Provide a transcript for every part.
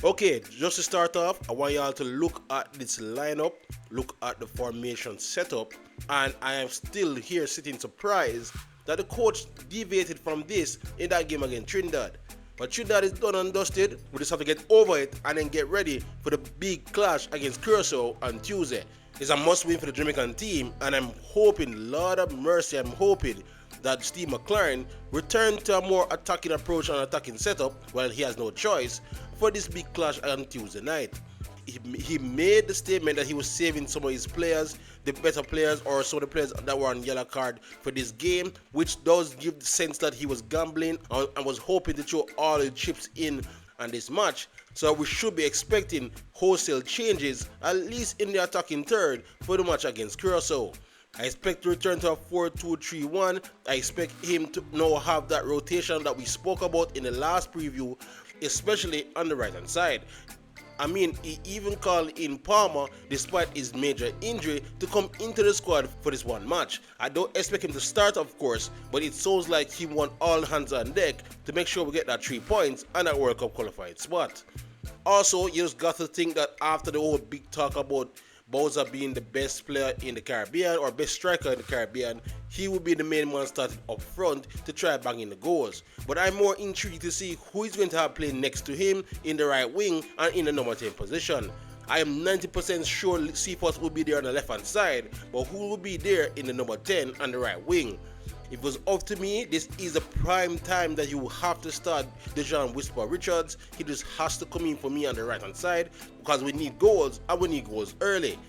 Okay, just to start off, I want y'all to look at this lineup, look at the formation setup, and I am still here sitting surprised that the coach deviated from this in that game against Trinidad. But Trinidad is done and dusted, we just have to get over it and then get ready for the big clash against Curacao on Tuesday. It's a must win for the Jamaican team, and I'm hoping, Lord of mercy, I'm hoping that Steve McLaren returned to a more attacking approach and attacking setup while he has no choice for this big clash on Tuesday night. He made the statement that he was saving some of his players, the better players, or some of the players that were on yellow card for this game, which does give the sense that he was gambling and was hoping to throw all the chips in on this match. So we should be expecting wholesale changes, at least in the attacking third, for the match against Curaçao. I expect to return to a 4-2-3-1. I expect him to now have that rotation that we spoke about in the last preview, especially on the right hand side. I mean, he even called in Palmer, despite his major injury, to come into the squad for this one match. I don't expect him to start, of course, but it sounds like he want all hands on deck to make sure we get that 3 points and that World Cup qualified spot. Also, you just got to think that after the whole big talk about Bowser being the best player in the Caribbean or best striker in the Caribbean, he will be the main man starting up front to try banging the goals. But I'm more intrigued to see who is going to have playing next to him in the right wing and in the number 10 position. I am 90% sure Cephas will be there on the left hand side, but who will be there in the number 10 and the right wing? If it was up to me, this is the prime time that you will have to start Dejan Whisper Richards. He just has to come in for me on the right hand side because we need goals and we need goals early.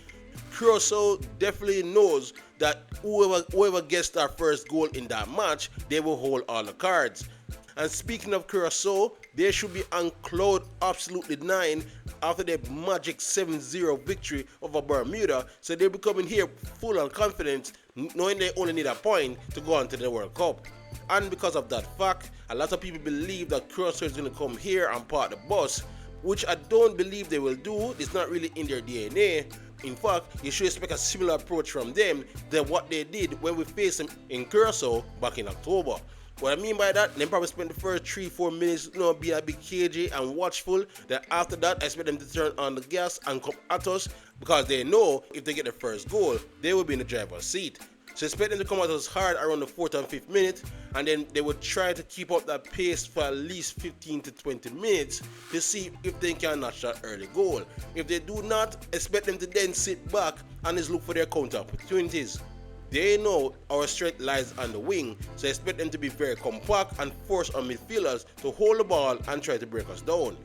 Curaçao definitely knows that whoever gets that first goal in that match, they will hold all the cards. And speaking of Curaçao, they should be on cloud absolutely 9 after their magic 7-0 victory over Bermuda, so they'll be coming here full of confidence, knowing they only need a point to go on to the World Cup. And because of that fact, a lot of people believe that Curaçao is going to come here and park the bus, which I don't believe they will do. It's not really in their DNA. In fact, you should expect a similar approach from them than what they did when we faced them in Curaçao back in October. What I mean by that, they probably spend the first 3-4 minutes, being a bit cagey and watchful. Then after that, I expect them to turn on the gas and come at us because they know if they get the first goal, they will be in the driver's seat. So expect them to come at us hard around the 4th and 5th minute, and then they will try to keep up that pace for at least 15 to 20 minutes to see if they can notch that early goal. If they do not, expect them to then sit back and just look for their counter opportunities. They know our strength lies on the wing, so expect them to be very compact and force our midfielders to hold the ball and try to break us down.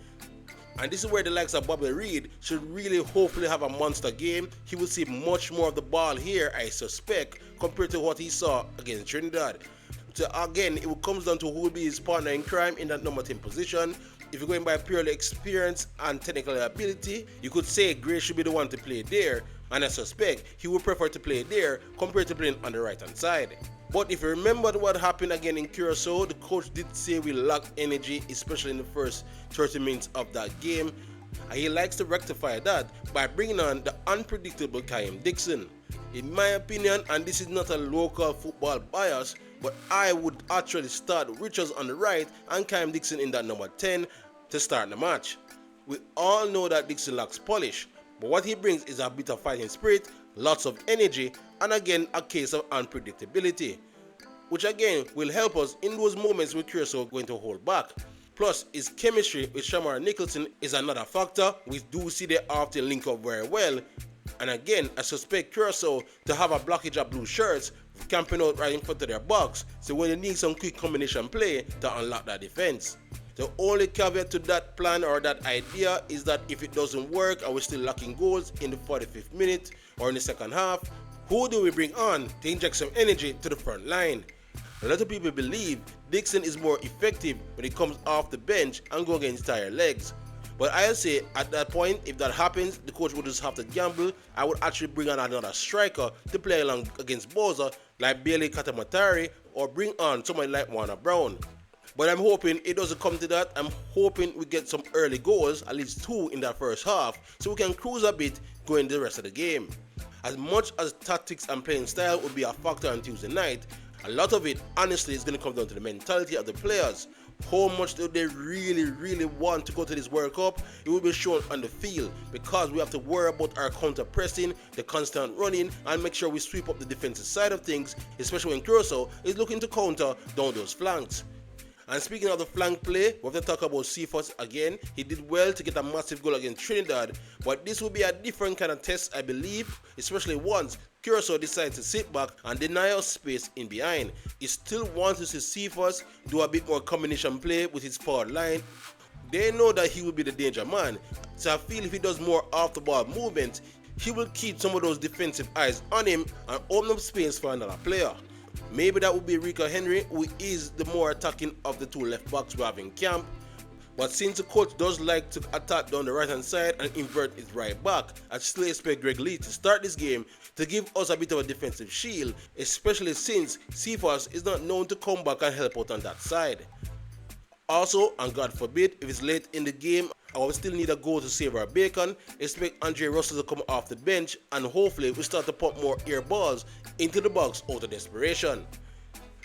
And this is where the likes of Bobby Reid should really hopefully have a monster game. He will see much more of the ball here, I suspect, compared to what he saw against Trinidad. So again, it comes down to who will be his partner in crime in that number 10 position. If you're going by purely experience and technical ability, you could say Gray should be the one to play there, and I suspect he would prefer to play there compared to playing on the right hand side. But if you remember what happened again in Curaçao, the coach did say we lacked energy, especially in the first 30 minutes of that game, and he likes to rectify that by bringing on the unpredictable Kyle Dixon. In my opinion, and this is not a local football bias, but I would actually start Richards on the right and Kyle Dixon in that number 10 to start the match. We all know that Dixon lacks polish, but what he brings is a bit of fighting spirit, lots of energy, and again a case of unpredictability, which again will help us in those moments where Curaçao are going to hold back. Plus, his chemistry with Shamar Nicholson is another factor. We do see they often link up very well. And again, I suspect Curaçao to have a blockage of blue shirts camping out right in front of their box, so when they need some quick combination play to unlock that defense. The only caveat to that plan or that idea is that if it doesn't work and we're still lacking goals in the 45th minute or in the second half, who do we bring on to inject some energy to the front line? A lot of people believe Dixon is more effective when he comes off the bench and go against tired legs. But I'll say at that point, if that happens, the coach would just have to gamble. I would actually bring on another striker to play along against Bowser, like Bailey Katamatari, or bring on somebody like Warner Brown. But I'm hoping it doesn't come to that. I'm hoping we get some early goals, at least 2 in that first half, so we can cruise a bit going the rest of the game. As much as tactics and playing style would be a factor on Tuesday night, a lot of it honestly is going to come down to the mentality of the players. How much do they really want to go to this World Cup? It will be shown on the field, because we have to worry about our counter pressing, the constant running, and make sure we sweep up the defensive side of things, especially when Curaçao is looking to counter down those flanks. And speaking of the flank play, we have to talk about Cephas again. He did well to get a massive goal against Trinidad, but this will be a different kind of test, I believe, especially once Curaçao decides to sit back and deny us space in behind. He still wants to see Cephas do a bit more combination play with his forward line. They know that he will be the danger man, so I feel if he does more off the ball movement, he will keep some of those defensive eyes on him and open up space for another player. Maybe that would be Rico Henry, who is the more attacking of the two left backs we have in camp. But since the coach does like to attack down the right hand side and invert his right back, I still expect Greg Lee to start this game to give us a bit of a defensive shield, especially since Cephas is not known to come back and help out on that side. Also, and God forbid, if it's late in the game, I will still need a goal to save our bacon. Expect Andre Russell to come off the bench, and hopefully we start to pump more air balls into the box out of desperation.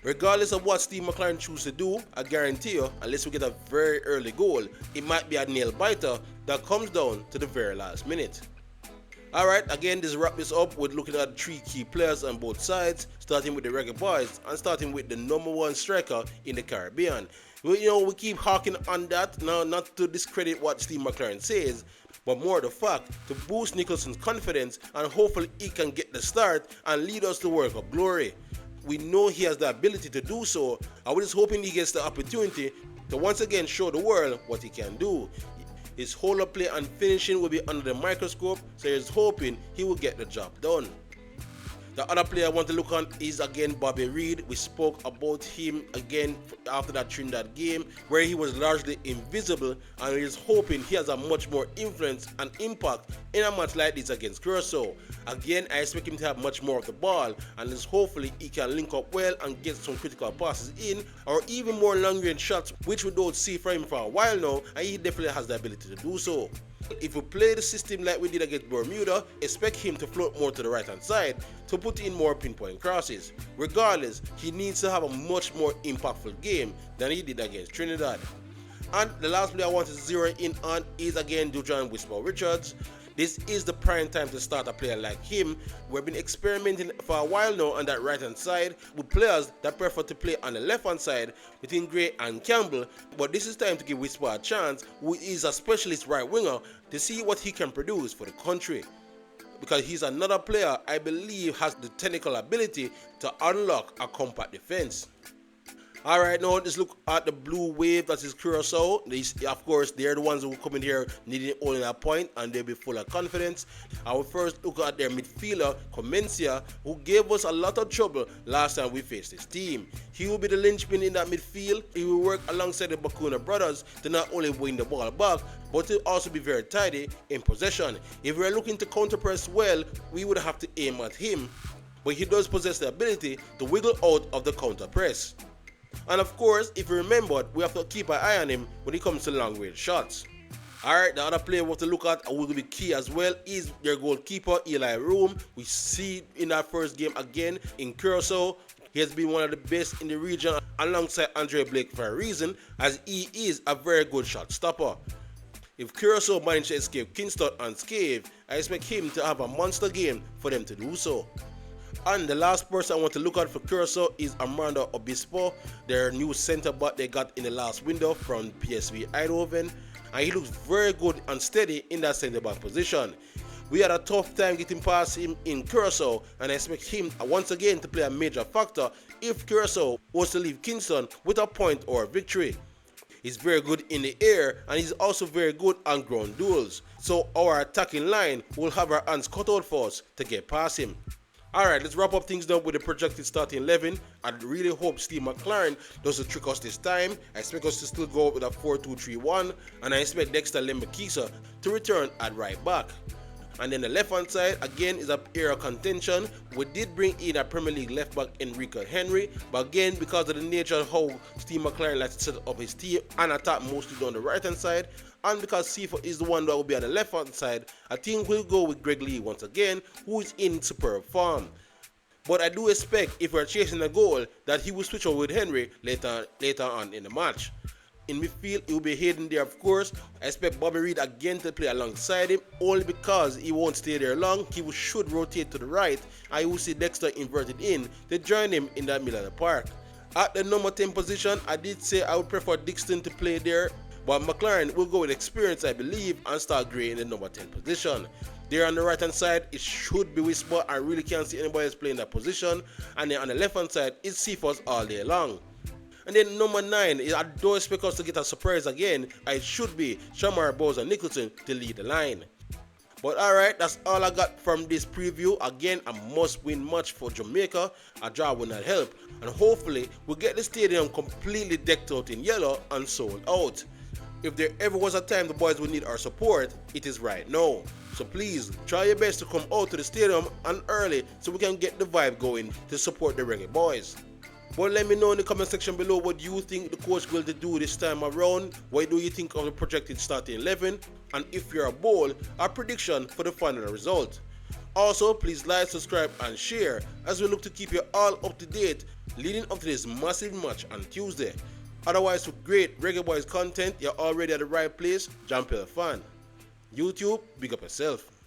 Regardless of what Steve McLaren chooses to do, I guarantee you, unless we get a very early goal, it might be a nail biter that comes down to the very last minute. Alright, again, this wrap this up with looking at 3 key players on both sides, starting with the Reggae Boyz and starting with the #1 striker in the Caribbean. We keep harking on that, now not to discredit what Steve McLaren says, but more the fact to boost Nicholson's confidence, and hopefully he can get the start and lead us to World Cup glory. We know he has the ability to do so. I was just hoping he gets the opportunity to once again show the world what he can do. His hold-up play and finishing will be under the microscope, so he's hoping he will get the job done. The other player I want to look on is again Bobby Reid. We spoke about him again after that Trinidad game where he was largely invisible, and he's hoping he has a much more influence and impact in a match like this against Curaçao. Again, I expect him to have much more of the ball, and hopefully he can link up well and get some critical passes in, or even more long range shots, which we don't see from him for a while now, and he definitely has the ability to do so. If we play the system like we did against Bermuda, expect him to float more to the right hand side to put in more pinpoint crosses. Regardless, he needs to have a much more impactful game than he did against Trinidad. And the last player I want to zero in on is again Dujan Whisper Richards. This is the prime time to start a player like him. We've been experimenting for a while now on that right hand side with players that prefer to play on the left hand side between Gray and Campbell, but this is time to give Whisper a chance, who is a specialist right winger, to see what he can produce for the country. Because he's another player I believe has the technical ability to unlock a compact defense. Alright, now let's look at the blue wave, that is Curaçao. Of course, they're the ones who come in here needing only a point, and they'll be full of confidence. I will first look at their midfielder, Comencia, who gave us a lot of trouble last time we faced this team. He will be the linchpin in that midfield. He will work alongside the Bakuna brothers to not only win the ball back, but to also be very tidy in possession. If we're looking to counter-press well, we would have to aim at him, but he does possess the ability to wiggle out of the counter-press. And of course, if you remember, we have to keep an eye on him when it comes to long range shots. Alright, the other player we have to look at and will be key as well is their goalkeeper, Eli Room. We see in that first game again in Curaçao, he has been one of the best in the region alongside Andre Blake for a reason, as he is a very good shot stopper. If Curaçao manage to escape Kingston unscathed, I expect him to have a monster game for them to do so. And the last person I want to look at for Curaçao is Armando Obispo, their new centre back they got in the last window from PSV Eindhoven, and he looks very good and steady in that centre back position. We had a tough time getting past him in Curaçao, and I expect him once again to play a major factor if Curaçao was to leave Kingston with a point or a victory. He's very good in the air, and he's also very good on ground duels, so our attacking line will have our hands cut out for us to get past him. Alright, let's wrap up things now with the projected starting 11. I really hope Steve McLaren doesn't trick us this time. I expect us to still go with a 4-2-3-1, and I expect Dexter Lembekisa to return at right back. And then the left hand side again is an area of contention. We did bring in a Premier League left back Enrico Henry, but again, because of the nature of how Steve McLaren likes to set up his team and attack mostly down the right hand side, and because Sifa is the one that will be on the left hand side, I think we'll go with Greg Lee once again, who is in superb form. But I do expect, if we're chasing a goal, that he will switch over with Henry later on in the match. In midfield, it will be Hayden there, of course. I expect Bobby Reed again to play alongside him, only because he won't stay there long. He should rotate to the right, and you will see Dexter inverted in to join him in that middle of the park. At the number 10 position, I did say I would prefer Dixon to play there, but McLaren will go with experience, I believe, and start Gray in the number 10 position. There on the right hand side, it should be Whisper. I really can't see anybody else playing that position. And then on the left hand side, it's Cephas all day long. And then number 9, I don't expect us to get a surprise again. It should be Shamar, Bowser, Nicholson to lead the line. But alright, that's all I got from this preview. Again, a must-win match for Jamaica. A draw will not help. And hopefully, we'll get the stadium completely decked out in yellow and sold out. If there ever was a time the boys would need our support, it is right now. So please, try your best to come out to the stadium and early so we can get the vibe going to support the Reggae Boyz. But let me know in the comment section below what you think the coach will do this time around. What do you think of the projected starting 11? And if you're a bold, our prediction for the final result. Also, please like, subscribe and share as we look to keep you all up to date leading up to this massive match on Tuesday. Otherwise, for great Reggae Boyz content, you're already at the right place. Jump Fan. YouTube, big up yourself.